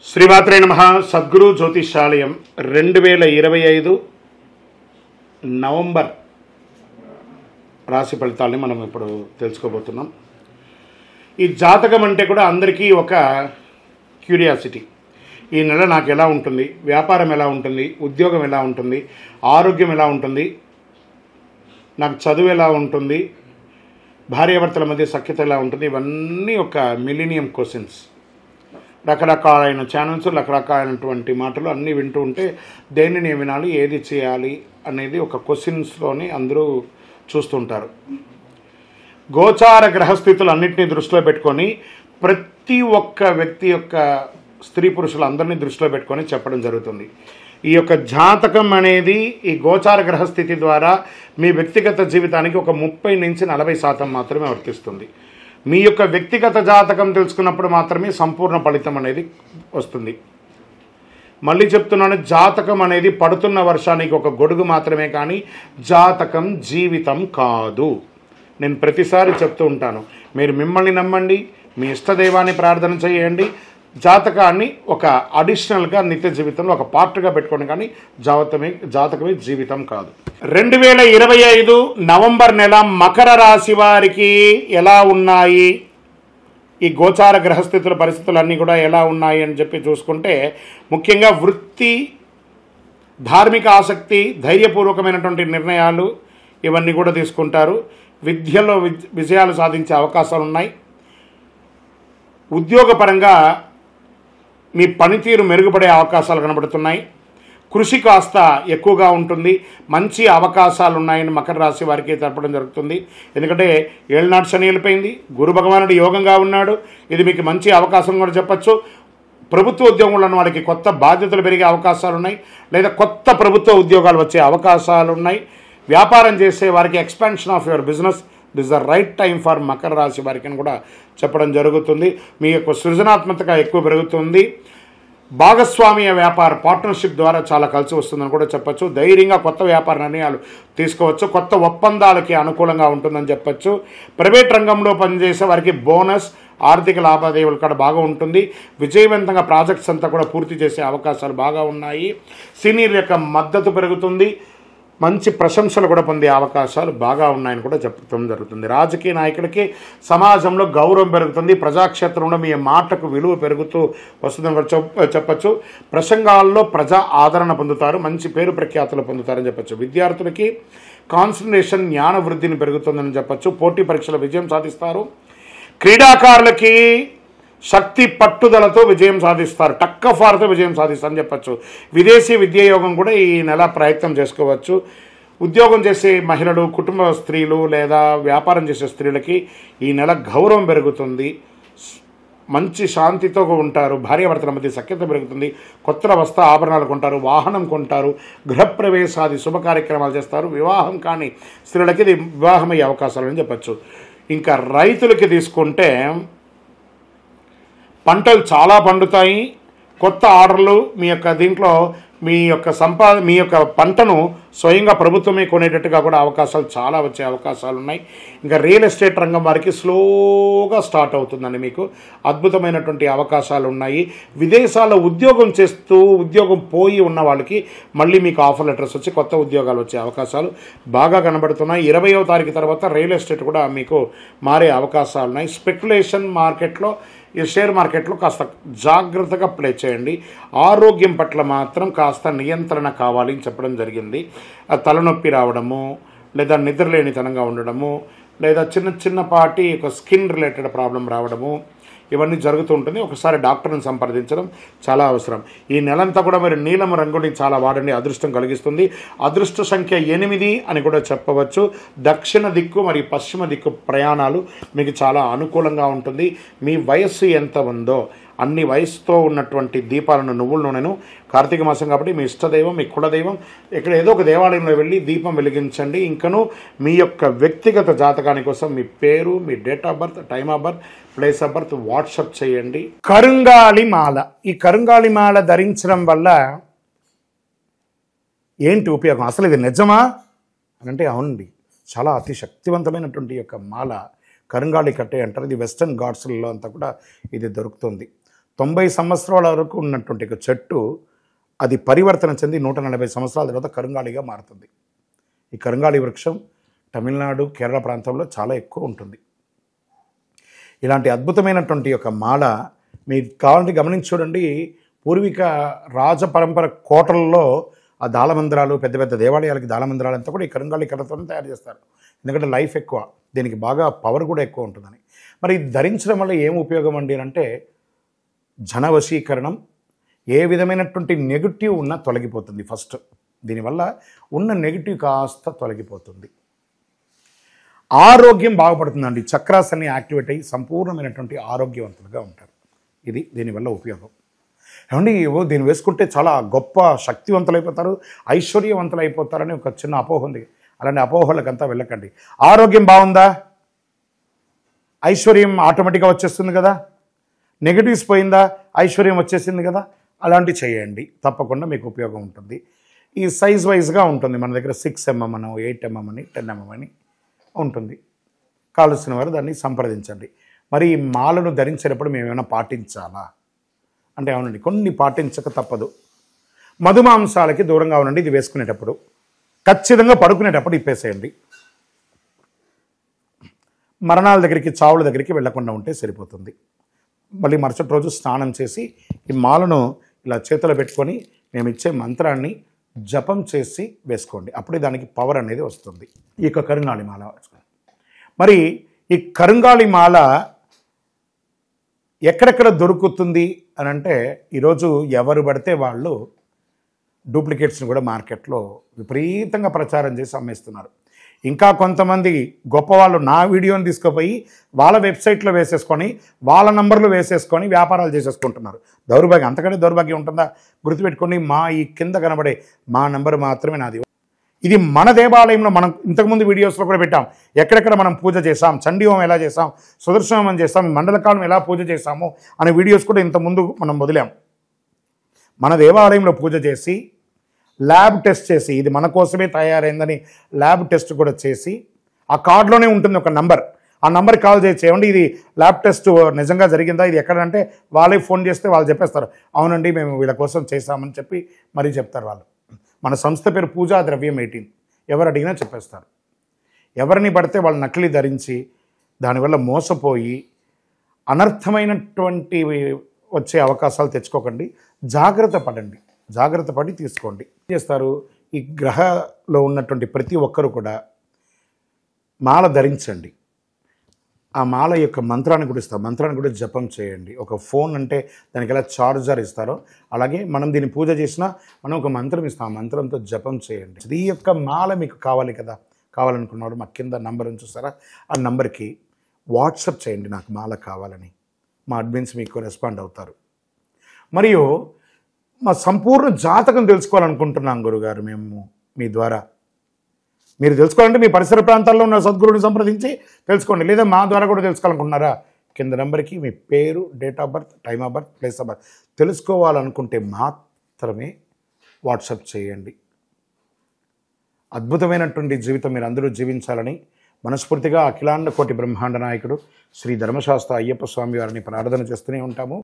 శ్రీమాత్రే నమః. సద్గురు జ్యోతిషాలయం 2025 నవంబర్ రాశి ఫలితాలని మనం ఇప్పుడు తెలుసుకోబోతున్నాం. ఈ జాతకం అంటే కూడా అందరికీ ఒక క్యూరియాసిటీ. ఈ నెల నాకు ఎలా ఉంటుంది, వ్యాపారం ఎలా ఉంటుంది, ఉద్యోగం ఎలా ఉంటుంది, ఆరోగ్యం ఎలా ఉంటుంది, నాకు చదువు ఎలా ఉంటుంది, భార్యాభర్తల మధ్య సఖ్యత ఎలా ఉంటుంది, ఇవన్నీ ఒక మిలీనియం క్వశ్చన్స్. రకరకాలైన ఛానల్స్, రకరకాలైనటువంటి మాటలు అన్నీ వింటూ ఉంటే దేన్ని నేను వినాలి, ఏది చేయాలి అనేది ఒక క్వశ్చన్స్లోని అందరూ చూస్తుంటారు. గోచార గ్రహస్థితులు అన్నింటినీ దృష్టిలో పెట్టుకొని ప్రతి ఒక్క వ్యక్తి యొక్క స్త్రీ పురుషులు అందరినీ దృష్టిలో పెట్టుకొని చెప్పడం జరుగుతుంది. ఈ యొక్క జాతకం అనేది ఈ గోచార గ్రహస్థితి ద్వారా మీ వ్యక్తిగత జీవితానికి ఒక 30 నుంచి 40% మాత్రమే వర్తిస్తుంది. మీ యొక్క వ్యక్తిగత జాతకం తెలుసుకున్నప్పుడు మాత్రమే సంపూర్ణ ఫలితం అనేది వస్తుంది. మళ్ళీ చెప్తున్నాను, జాతకం అనేది పడుతున్న వర్షానికి ఒక గొడుగు మాత్రమే, కానీ జాతకం జీవితం కాదు. నేను ప్రతిసారి చెప్తూ ఉంటాను, మీరు మిమ్మల్ని నమ్మండి, మీ ఇష్టదైవాన్ని ప్రార్థన చేయండి, జాతకాన్ని ఒక అడిషనల్గా నిత్య జీవితంలో ఒక పార్ట్గా పెట్టుకోండి, కానీ జాతకమే జీవితం కాదు. 2025 నవంబర్ నెల మకర రాశి వారికి ఎలా ఉన్నాయి, ఈ గోచార గ్రహస్థితుల పరిస్థితులు అన్నీ కూడా ఎలా ఉన్నాయి అని చెప్పి చూసుకుంటే, ముఖ్యంగా వృత్తి, ధార్మిక ఆసక్తి, ధైర్యపూర్వకమైనటువంటి నిర్ణయాలు ఇవన్నీ కూడా తీసుకుంటారు. విద్యలో విజయాలు సాధించే అవకాశాలు ఉన్నాయి. ఉద్యోగపరంగా మీ పనితీరు మెరుగుపడే అవకాశాలు కనబడుతున్నాయి. కృషి కాస్త ఎక్కువగా ఉంటుంది. మంచి అవకాశాలు ఉన్నాయని మకర రాశి వారికి తెలపడం జరుగుతుంది. ఎందుకంటే ఏళ్ళనాటి శని వెళ్ళిపోయింది, గురు భగవానుడు యోగంగా ఉన్నాడు. ఇది మీకు మంచి అవకాశం కూడా చెప్పచ్చు. ప్రభుత్వ ఉద్యోగంలో ఉన్న వారికి కొత్త బాధ్యతలు పెరిగే అవకాశాలు ఉన్నాయి, లేదా కొత్త ప్రభుత్వ ఉద్యోగాలు వచ్చే అవకాశాలు ఉన్నాయి. వ్యాపారం చేసే వారికి expansion of your business, this the right time for Makar రాశి వారికి అని కూడా చెప్పడం జరుగుతుంది. మీ యొక్క సృజనాత్మకత ఎక్కువ పెరుగుతుంది. భాగస్వామ్య వ్యాపార పార్ట్నర్షిప్ ద్వారా చాలా కలిసి వస్తుందని కూడా చెప్పచ్చు. ధైర్యంగా కొత్త వ్యాపార నిర్ణయాలు తీసుకోవచ్చు. కొత్త ఒప్పందాలకి అనుకూలంగా ఉంటుందని చెప్పచ్చు. ప్రైవేట్ రంగంలో పనిచేసే వారికి బోనస్, ఆర్థిక లావాదేవీలు కూడా బాగా ఉంటుంది. విజయవంతంగా ప్రాజెక్ట్స్ అంతా కూడా పూర్తి చేసే అవకాశాలు బాగా ఉన్నాయి. సీనియర్ యొక్క మద్దతు పెరుగుతుంది. మంచి ప్రశంసలు కూడా పొందే అవకాశాలు బాగా ఉన్నాయని కూడా చెప్పడం జరుగుతుంది. రాజకీయ నాయకులకి సమాజంలో గౌరవం పెరుగుతుంది. ప్రజాక్షేత్రంలో మీ మాటకు విలువ పెరుగుతూ వస్తుందని కూడా చెప్పచ్చు. ప్రసంగాల్లో ప్రజా ఆదరణ పొందుతారు. మంచి పేరు ప్రఖ్యాతులు పొందుతారని చెప్పచ్చు. విద్యార్థులకి కాన్సన్ట్రేషన్, జ్ఞాన వృద్ధిని పెరుగుతుందని చెప్పచ్చు. పోటీ పరీక్షల విజయం సాధిస్తారు. క్రీడాకారులకి శక్తి పట్టుదలతో విజయం సాధిస్తారు. టక్కఫార్తో విజయం సాధిస్తారని చెప్పచ్చు. విదేశీ విద్యాయోగం కూడా ఈ నెల ప్రయత్నం చేసుకోవచ్చు. ఉద్యోగం చేసే మహిళలు, కుటుంబ స్త్రీలు లేదా వ్యాపారం చేసే స్త్రీలకి ఈ నెల గౌరవం పెరుగుతుంది. మంచి శాంతితో ఉంటారు. భార్యాభర్తల మధ్య సఖ్యత పెరుగుతుంది. కొత్త వస్త్ర ఆభరణాలు కొంటారు, వాహనం కొంటారు, గృహప్రవేశాది శుభ కార్యక్రమాలు చేస్తారు. వివాహం కాని స్త్రీలకి ఇది వివాహమయ్యే అవకాశాలని చెప్పచ్చు. ఇంకా రైతులకి తీసుకుంటే పంటలు చాలా పండుతాయి. కొత్త ఆర్డర్లు మీ యొక్క దీంట్లో మీ యొక్క పంటను స్వయంగా ప్రభుత్వమే కొనేటట్టుగా కూడా అవకాశాలు చాలా వచ్చే అవకాశాలు ఉన్నాయి. ఇంకా రియల్ ఎస్టేట్ రంగం వారికి స్లోగా స్టార్ట్ అవుతుందండి. మీకు అద్భుతమైనటువంటి అవకాశాలు ఉన్నాయి. విదేశాల్లో ఉద్యోగం చేస్తూ ఉద్యోగం పోయి ఉన్న వాళ్ళకి మళ్ళీ మీకు ఆఫర్ లెటర్స్ వచ్చి కొత్త ఉద్యోగాలు వచ్చే అవకాశాలు బాగా కనబడుతున్నాయి. 20వ తారీఖు తర్వాత రియల్ ఎస్టేట్ కూడా మీకు మారే అవకాశాలు ఉన్నాయి. స్పెక్యులేషన్ మార్కెట్లో, ఈ షేర్ మార్కెట్లో కాస్త జాగ్రత్తగా ప్లే చేయండి. ఆరోగ్యం పట్ల మాత్రం కాస్త నియంత్రణ కావాలి అని చెప్పడం జరిగింది. తలనొప్పి రావడము, లేదా నిద్రలేనితనంగా ఉండడము, లేదా చిన్నపాటి ఒక స్కిన్ రిలేటెడ్ ప్రాబ్లం రావడము, ఇవన్నీ జరుగుతూ ఉంటుంది. ఒకసారి డాక్టర్ని సంప్రదించడం చాలా అవసరం. ఈ నెలంతా కూడా మీరు నీలం రంగుని చాలా వాడండి, అదృష్టం కలిగిస్తుంది. అదృష్ట సంఖ్య 8 అని కూడా చెప్పవచ్చు. దక్షిణ దిక్కు మరియు పశ్చిమ దిక్కు ప్రయాణాలు మీకు చాలా అనుకూలంగా ఉంటుంది. మీ వయస్సు ఎంత ఉందో అన్ని వయసుతో ఉన్నటువంటి దీపాలను, నువ్వుల నూనెను, కార్తీక మాసం కాబట్టి మీ ఇష్టదైవం, మీ కులదైవం, ఇక్కడ ఏదో ఒక దేవాలయంలో వెళ్ళి దీపం వెలిగించండి. ఇంకనూ మీ యొక్క వ్యక్తిగత జాతకాని కోసం మీ పేరు, మీ date of birth, time of birth, place of birth WhatsApp చేయండి. కరుంగాలి మాల, ఈ కరుంగాలి మాల ధరించడం వల్ల ఏంటి ఉపయోగం, అసలు ఇది నిజమా అని అంటే అవునండి, చాలా అతి శక్తివంతమైనటువంటి యొక్క మాల కరుంగాళి కట్టే అంటారు. ఇది వెస్టర్న్ ఘాట్స్లలో అంతా కూడా ఇది దొరుకుతుంది. 90 సంవత్సరాల వరకు ఉన్నటువంటి ఒక చెట్టు అది పరివర్తన చెంది 140 సంవత్సరాల తర్వాత కరుంగాళిగా మారుతుంది. ఈ కరుంగాళి వృక్షం తమిళనాడు, కేరళ ప్రాంతంలో చాలా ఎక్కువ ఉంటుంది. ఇలాంటి అద్భుతమైనటువంటి ఒక మాల మీరు కావాలంటే గమనించి చూడండి. పూర్వీక రాజ పరంపర కోటలలో ఆ దాళమందిరాలు, పెద్ద పెద్ద దేవాలయాలకి దాళమందిరాలు అంతా కూడా ఈ కరుంగాళి కర్రతో తయారు చేస్తారు. ఎందుకంటే లైఫ్ ఎక్కువ, దీనికి బాగా పవర్ కూడా ఎక్కువ ఉంటుందని. మరి ధరించడం వల్ల ఏం ఉపయోగం అండి అంటే జనవశీకరణం, ఏ విధమైనటువంటి నెగిటివ్ ఉన్నా తొలగిపోతుంది. ఫస్ట్ దీనివల్ల ఉన్న నెగిటివ్ కాస్త తొలగిపోతుంది. ఆరోగ్యం బాగుపడుతుందండి. చక్రాస్ అన్ని యాక్టివేట్ అయ్యి సంపూర్ణమైనటువంటి ఆరోగ్యవంతులుగా ఉంటారు. ఇది దీనివల్ల ఉపయోగం. ఏమండి దీన్ని వేసుకుంటే చాలా గొప్ప శక్తివంతులైపోతారు, ఐశ్వర్యవంతులైపోతారని ఒక చిన్న అపోహ ఉంది. అలాంటి అపోహలకంతా వెళ్ళకండి. ఆరోగ్యం బాగుందా, ఐశ్వర్యం ఆటోమేటిక్గా వచ్చేస్తుంది కదా. నెగిటివ్స్ పోయిందా, ఐశ్వర్యం వచ్చేసింది కదా. అలాంటివి చేయండి, తప్పకుండా మీకు ఉపయోగం ఉంటుంది. ఈ సైజ్ వైజ్గా ఉంటుంది. మన దగ్గర 6 mm అని, 8 mm అని, 10 mm అని ఉంటుంది. కావలసిన వారు దాన్ని సంప్రదించండి. మరి ఈ మాలను ధరించేటప్పుడు మేము ఏమైనా పాటించాలా అంటే అవునండి, కొన్ని పాటించక తప్పదు. మధుమాంసాలకి దూరంగా ఉండండి. ఇది వేసుకునేటప్పుడు ఖచ్చితంగా పడుకునేటప్పుడు ఇప్పేసేయండి. మరణాల దగ్గరికి, చావుల దగ్గరికి వెళ్లకుండా ఉంటే సరిపోతుంది. మళ్ళీ మరుసటి రోజు స్నానం చేసి ఈ మాలను ఇలా చేతిలో పెట్టుకొని మేము ఇచ్చే మంత్రాన్ని జపం చేసి వేసుకోండి. అప్పుడే దానికి పవర్ అనేది వస్తుంది. ఈ యొక్క కరుంగాళి మాల మరి ఈ కరుంగాళి మాల ఎక్కడెక్కడ దొరుకుతుంది అని అంటే ఈరోజు ఎవరు పడితే వాళ్ళు డూప్లికేట్స్ని కూడా మార్కెట్లో విపరీతంగా ప్రచారం చేసి అమ్మేస్తున్నారు. ఇంకా కొంతమంది గొప్పవాళ్ళు నా వీడియోని తీసుకుపోయి వాళ్ళ వెబ్సైట్లో వేసేసుకొని వాళ్ళ నంబర్లు వేసేసుకొని వ్యాపారాలు చేసేసుకుంటున్నారు. దౌర్భాగ్యం, అంతకంటే దౌర్భాగ్యం ఉంటుందా? గుర్తుపెట్టుకొని మా ఈ కింద కనబడే మా నంబర్ మాత్రమే నాది. ఇది మన దేవాలయంలో మనం ఇంతకుముందు వీడియోస్లో కూడా పెట్టాం. ఎక్కడెక్కడ మనం పూజ చేసాం, చండీహోమం ఎలా చేసాం, సుదర్శనం చేసాం, మండలకాలం ఎలా పూజ చేసాము అనే వీడియోస్ కూడా ఇంతకుముందు మనం వదిలాం. మన దేవాలయంలో పూజ చేసి ల్యాబ్ టెస్ట్ చేసి ఇది మన కోసమే తయారైందని ల్యాబ్ టెస్ట్ కూడా చేసి ఆ కార్డులోనే ఉంటుంది ఒక నంబర్. ఆ నంబర్కి కాల్ చేసి ఏమండి ఇది ల్యాబ్ టెస్ట్ నిజంగా జరిగిందా, ఇది ఎక్కడంటే వాళ్ళే ఫోన్ చేస్తే వాళ్ళు చెప్పేస్తారు అవునండి మేము వీళ్ళ కోసం చేశామని చెప్పి మరీ చెప్తారు వాళ్ళు. మన సంస్థ పేరు పూజా ద్రవ్యం 18. ఎవరు అడిగినా చెప్పేస్తారు. ఎవరిని పడితే వాళ్ళు నకిలీ ధరించి దానివల్ల మోసపోయి అనర్థమైనటువంటి వచ్చే అవకాశాలు తెచ్చుకోకండి. జాగ్రత్త పడండి, జాగ్రత్త పడి తీసుకోండి. ఏం చేస్తారు, ఈ గ్రహలో ఉన్నటువంటి ప్రతి ఒక్కరు కూడా మాల ధరించండి. ఆ మాల యొక్క మంత్రాన్ని కూడా ఇస్తారు, మంత్రాన్ని కూడా జపం చేయండి. ఒక ఫోన్ అంటే దానికి ఎలా చార్జర్ ఇస్తారో అలాగే మనం దీన్ని పూజ చేసినా మనం ఒక మంత్రం ఇస్తాం, ఆ మంత్రంతో జపం చేయండి. ఈ యొక్క మాల మీకు కావాలి కదా, కావాలనుకున్నాడు మా కింద నంబర్ చూస్తారా, ఆ నంబర్కి వాట్సాప్ చేయండి నాకు మాల కావాలని. మా అడ్మిన్స్ మీకు రెస్పాండ్ అవుతారు. మరియు మా సంపూర్ణ జాతకం తెలుసుకోవాలనుకుంటున్నాం గురుగారు మేము మీ ద్వారా. మీరు తెలుసుకోవాలంటే మీ పరిసర ప్రాంతాల్లో ఉన్న సద్గురుని సంప్రదించి తెలుసుకోండి, లేదా మా ద్వారా కూడా తెలుసుకోవాలనుకుంటున్నారా, కింద నెంబర్కి మీ పేరు, date of birth, time of birth, place of birth తెలుసుకోవాలనుకుంటే మాత్రమే వాట్సాప్ చేయండి. అద్భుతమైనటువంటి జీవితం మీరు అందరూ జీవించాలని మనస్ఫూర్తిగా అఖిలాండ కోటి బ్రహ్మాండ నాయకుడు శ్రీ ధర్మశాస్త్ర అయ్యప్ప స్వామి వారిని ప్రార్థన చేస్తూనే ఉంటాము.